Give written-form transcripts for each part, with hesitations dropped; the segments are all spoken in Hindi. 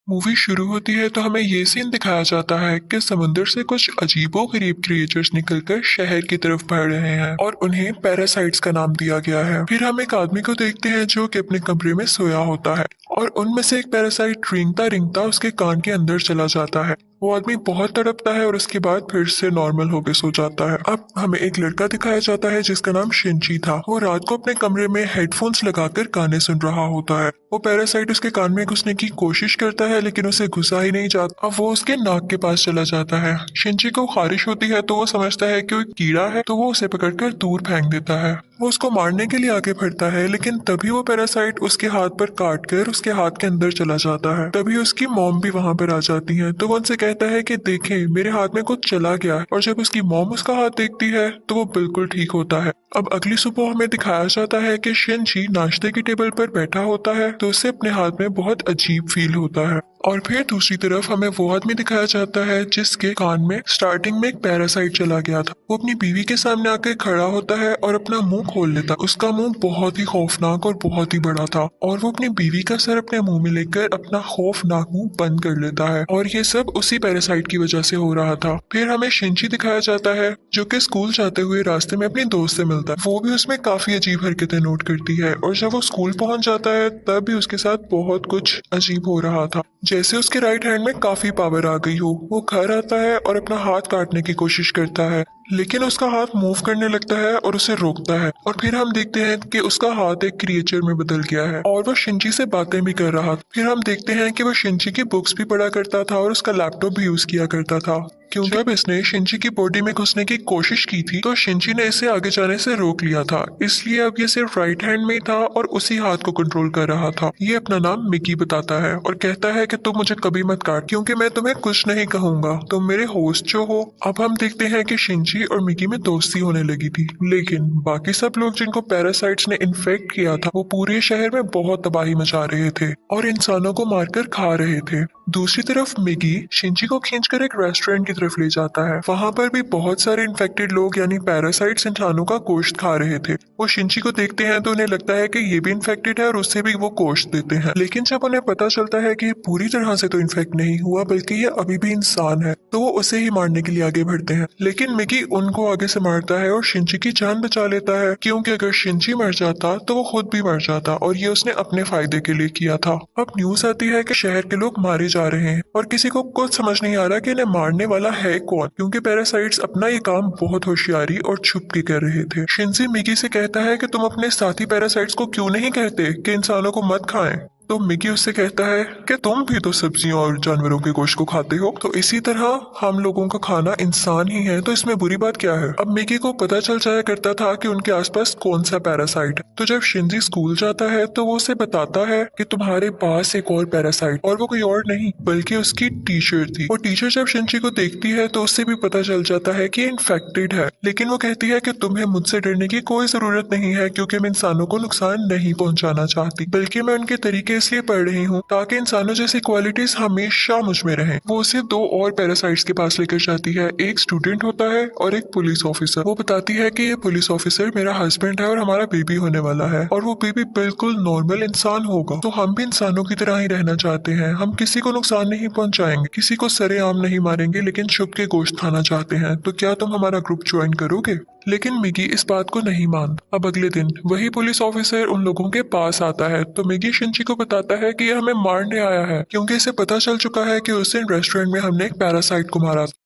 मूवी शुरू होती है तो हमें ये सीन दिखाया जाता है कि समुंदर से कुछ अजीबोगरीब क्रिएचर्स निकलकर शहर की तरफ बढ़ रहे हैं और उन्हें पैरासाइट्स का नाम दिया गया है। फिर हम एक आदमी को देखते हैं जो कि अपने कमरे में सोया होता है और उनमें से एक पैरासाइट रेंगता रेंगता उसके कान के अंदर चला जाता है। वो आदमी बहुत तड़पता है और उसके बाद फिर से नॉर्मल होकर सो जाता है। अब हमें एक लड़का दिखाया जाता है जिसका नाम शिनची था। वो रात को अपने कमरे में हेडफोन्स लगाकर गाने सुन रहा होता है। वो पैरासाइट उसके कान में घुसने की कोशिश करता है लेकिन उसे घुसा ही नहीं जाता। अब वो उसके नाक के पास चला जाता है। शिनची को खारिश होती है तो वो समझता है कि वो कीड़ा है, तो वो उसे पकड़कर दूर फेंक देता है। वो उसको मारने के लिए आगे बढ़ता है लेकिन तभी वो पैरासाइट उसके हाथ पर काट कर उसके हाथ के अंदर चला जाता है। तभी उसकी मॉम भी वहां पर आ जाती है तो वो उनसे कहता है कि देखें, मेरे हाथ में कुछ चला गया है। और जब उसकी मॉम उसका हाथ देखती है तो वो बिल्कुल ठीक होता है। अब अगली सुबह हमें दिखाया जाता है कि शिनची नाश्ते की टेबल पर बैठा होता है तो उसे अपने हाथ में बहुत अजीब फील होता है। और फिर दूसरी तरफ हमें वो आदमी दिखाया जाता है जिसके कान में स्टार्टिंग में एक पैरासाइट चला गया था। वो अपनी बीवी के सामने आकर खड़ा होता है और अपना मुंह खोल लेता है। उसका मुंह बहुत ही खौफनाक और बहुत ही बड़ा था और वो अपनी बीवी का सर अपने मुंह में लेकर अपना खौफनाक मुंह बंद कर लेता है और ये सब उसी पैरासाइट की वजह से हो रहा था। फिर हमें शिनची दिखाया जाता है जो कि स्कूल जाते हुए रास्ते में अपनी दोस्त से मिलता है। वो भी उसमें काफी अजीब हरकतें नोट करती है और जब वो स्कूल पहुंच जाता है तब भी उसके साथ बहुत कुछ अजीब हो रहा था, जैसे उसके राइट हैंड में काफी पावर आ गई हो। वो घर आता है और अपना हाथ काटने की कोशिश करता है लेकिन उसका हाथ मूव करने लगता है और उसे रोकता है। और फिर हम देखते हैं कि उसका हाथ एक क्रिएचर में बदल गया है और वो शिनची से बातें भी कर रहा था। फिर हम देखते हैं कि वो शिनची की बुक्स भी पढ़ा करता था और उसका लैपटॉप भी यूज किया करता था। क्योंकि जब इसने शिनची की बॉडी में घुसने की कोशिश की थी तो शिनची ने इसे आगे जाने से रोक लिया था, इसलिए अब ये सिर्फ राइट हैंड में था और उसी हाथ को कंट्रोल कर रहा था। ये अपना नाम मिकी बताता है और कहता है कि तुम मुझे कभी मत काट क्योंकि मैं तुम्हें कुछ नहीं कहूंगा, तुम मेरे होस्ट जो हो। अब हम देखते हैं कि शिनची और मिकी में दोस्ती होने लगी थी लेकिन बाकी सब लोग जिनको पैरासाइट्स ने इन्फेक्ट किया था वो पूरे शहर में बहुत तबाही मचा रहे थे और इंसानों को मारकर खा रहे थे। दूसरी तरफ मिगी शिनची को खींचकर एक रेस्टोरेंट की तरफ ले जाता है। वहां पर भी बहुत सारे इन्फेक्टेड लोग यानी पैरासाइट्स इंसानों का गोश्त खा रहे थे। वो शिनची को देखते हैं तो उन्हें लगता है कि ये भी इन्फेक्टेड है और उससे भी वो गोश्त देते हैं। लेकिन जब उन्हें पता चलता है कि ये पूरी तरह से तो इन्फेक्ट नहीं हुआ बल्कि ये अभी भी इंसान है तो वो उसे ही मारने के लिए आगे बढ़ते हैं। लेकिन मिगी उनको आगे से मारता है और शिनची की जान बचा लेता है क्योंकि अगर शिनची मर जाता तो वो खुद भी मर जाता और ये उसने अपने फायदे के लिए किया था। अब न्यूज आती है कि शहर के लोग मारे जा रहे हैं और किसी को कुछ समझ नहीं आ रहा कि इन्हें मारने वाला है कौन, क्योंकि पैरासाइट्स अपना ये काम बहुत होशियारी और छुप के कर रहे थे। शिनची मिगी से कहता है कि तुम अपने साथी पैरासाइट्स को क्यों नहीं कहते कि इंसानों को मत खाएं। तो मिकी उससे कहता है कि तुम भी तो सब्जियों और जानवरों के गोश्त को खाते हो, तो इसी तरह हम लोगों का खाना इंसान ही है, तो इसमें बुरी बात क्या है। अब मिकी को पता चल जाया करता था कि उनके आसपास कौन सा पैरासाइट है। तो जब शिनजी स्कूल जाता है तो वो उसे बताता है कि तुम्हारे पास एक और पैरासाइट, और वो कोई और नहीं बल्कि उसकी टीचर थी। वो टीचर जब शिनजी को देखती है तो उससे भी पता चल जाता है कि इन्फेक्टेड है, लेकिन वो कहती है कि तुम्हें मुझसे डरने की कोई जरूरत नहीं है क्योंकि मैं इंसानों को नुकसान नहीं पहुंचाना चाहती, बल्कि मैं उनके तरीके इसलिए पढ़ रही हूँ ताकि इंसानों जैसी क्वालिटीज हमेशा मुझ में रहें। वो उसे दो और पैरासाइट्स के पास लेकर जाती है, एक स्टूडेंट होता है और एक पुलिस ऑफिसर। वो बताती है कि ये पुलिस ऑफिसर मेरा हस्बैंड है और हमारा बेबी होने वाला है और वो बेबी बिल्कुल नॉर्मल इंसान होगा, तो हम भी इंसानों की तरह ही रहना चाहते हैं। हम किसी को नुकसान नहीं पहुंचाएंगे, किसी को सरेआम नहीं मारेंगे, लेकिन छुप के गोश्त खाना चाहते हैं। तो क्या तुम हमारा ग्रुप ज्वाइन करोगे? लेकिन मिगी इस बात को नहीं मानता। अब अगले दिन वही पुलिस ऑफिसर उन लोगों के पास आता है तो मिगी शिनची को बताता है कि ये हमें मारने आया है क्योंकि इसे पता चल चुका है कि उस दिन रेस्टोरेंट में हमने एक पैरासाइट को मारा था।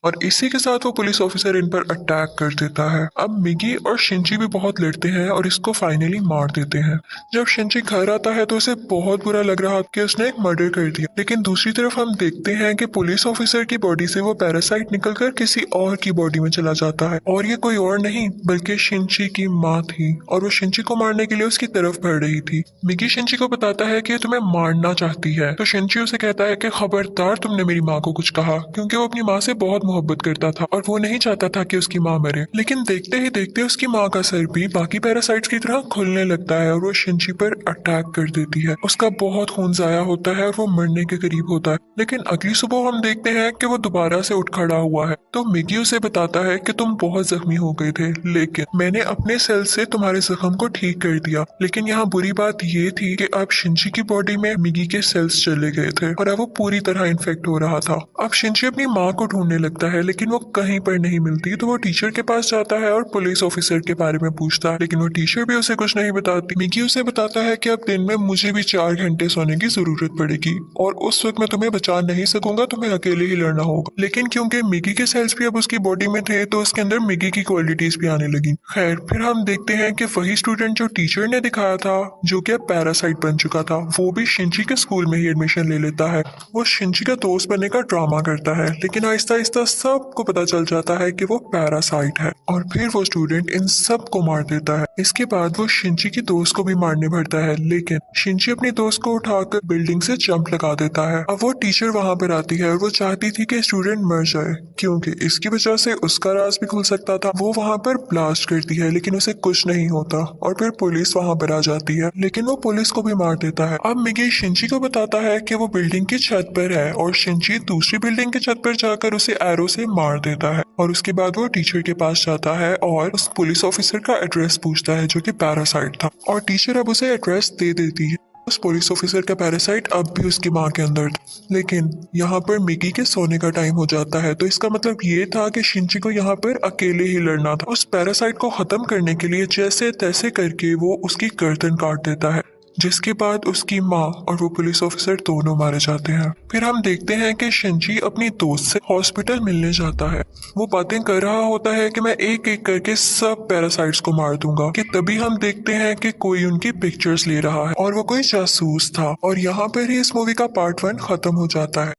और इसी के साथ वो पुलिस ऑफिसर इन पर अटैक कर देता है। अब मिगी और शिनची भी बहुत लड़ते हैं और इसको फाइनली मार देते हैं। जब शिनची घर आता है तो उसे बहुत बुरा लग रहा कि उसने एक मर्डर कर दिया, लेकिन दूसरी तरफ हम देखते हैं कि पुलिस ऑफिसर की बॉडी से वो पैरासाइट निकलकर किसी और की बॉडी में चला जाता है और ये कोई और नहीं बल्कि शिनची की माँ थी और वो शिनची को मारने के लिए उसकी तरफ बढ़ रही थी। मिगी शिनची को बताता है कि तुम्हें मारना चाहती है, तो शिनची उसे कहता है कि खबरदार तुमने मेरी माँ को कुछ कहा, क्योंकि वो अपनी माँ से बहुत मोहब्बत करता था और वो नहीं चाहता था कि उसकी माँ मरे। लेकिन देखते ही देखते उसकी माँ का सर भी बाकी पैरासाइट्स की तरह खुलने लगता है और वो शिनची पर अटैक कर देती है। उसका बहुत खून जाया होता है और वो मरने के करीब होता है। लेकिन अगली सुबह हम देखते हैं कि वो दोबारा से उठ खड़ा हुआ है। तो मिगी उसे बताता है कि तुम बहुत जख्मी हो गए थे, लेकिन मैंने अपने सेल से तुम्हारे जख्म को ठीक कर दिया। लेकिन यहाँ बुरी बात ये थी कि अब शिनची की बॉडी में मिगी के सेल्स चले गए थे और अब वो पूरी तरह इन्फेक्ट हो रहा था। अब शिनची अपनी माँ को ढूंढने लगता है, लेकिन वो कहीं पर नहीं मिलती। तो वो टीचर के पास जाता है और पुलिस ऑफिसर के बारे में पूछता है, लेकिन वो टीचर भी उसे कुछ नहीं बताती। मिगी उसे बताता है कि अब दिन में मुझे भी 4 घंटे सोने की जरूरत पड़ेगी और उस वक्त मैं तुम्हें बचा नहीं सकूंगा, तुम्हें अकेले ही लड़ना होगा। लेकिन क्योंकि मिगी के सेल्स भी अब उसकी बॉडी में थे तो उसके अंदर मिगी की क्वालिटीज भी आने लगी। खैर, फिर हम देखते हैं कि वही स्टूडेंट जो टीचर ने दिखाया था, जो कि अब पैरासाइट बन चुका था, वो भी शिनची के स्कूल में ही एडमिशन ले लेता है। वो शिनची का दोस्त बनने का ड्रामा करता है, लेकिन आहिस्ता आहिस्ता सबको पता चल जाता है कि वो पैरासाइट है और फिर वो स्टूडेंट इन सब को मार देता है। इसके बाद वो शिनची की दोस्त को भी मारने भरता है, लेकिन शिनची अपने दोस्त को उठाकर बिल्डिंग से जंप लगा देता है। अब वो टीचर वहां पर आती है और वो चाहती थी कि स्टूडेंट मर जाए, क्योंकि इसकी वजह से उसका राज भी खुल सकता था। वो वहां पर ब्लास्ट करती है, लेकिन उसे कुछ नहीं होता और फिर पुलिस वहां पर आ जाती है, लेकिन वो पुलिस को भी मार देता है। अब मिगी शिनची को बताता है कि वो बिल्डिंग की छत पर है और शिनची दूसरी बिल्डिंग की छत पर जाकर उसे एरो से मार देता है। और उसके बाद वो टीचर के पास जाता है और उस पुलिस ऑफिसर का एड्रेस पूछता है, जो कि पैरासाइट था, और टीचर अब उसे एड्रेस दे देती है। उस पुलिस ऑफिसर का पैरासाइट अब भी उसकी माँ के अंदर था। लेकिन यहाँ पर मिगी के सोने का टाइम हो जाता है, तो इसका मतलब ये था कि शिनची को यहाँ पर अकेले ही लड़ना था। उस पैरासाइट को खत्म करने के लिए जैसे तैसे करके वो उसकी गर्दन काट देता है, जिसके बाद उसकी माँ और वो पुलिस ऑफिसर दोनों मारे जाते हैं। फिर हम देखते हैं कि शिनची अपनी दोस्त से हॉस्पिटल मिलने जाता है। वो बातें कर रहा होता है कि मैं एक एक करके सब पैरासाइट्स को मार दूंगा, कि तभी हम देखते हैं कि कोई उनकी पिक्चर्स ले रहा है और वो कोई जासूस था। और यहाँ पर ही इस मूवी का पार्ट 1 खत्म हो जाता है।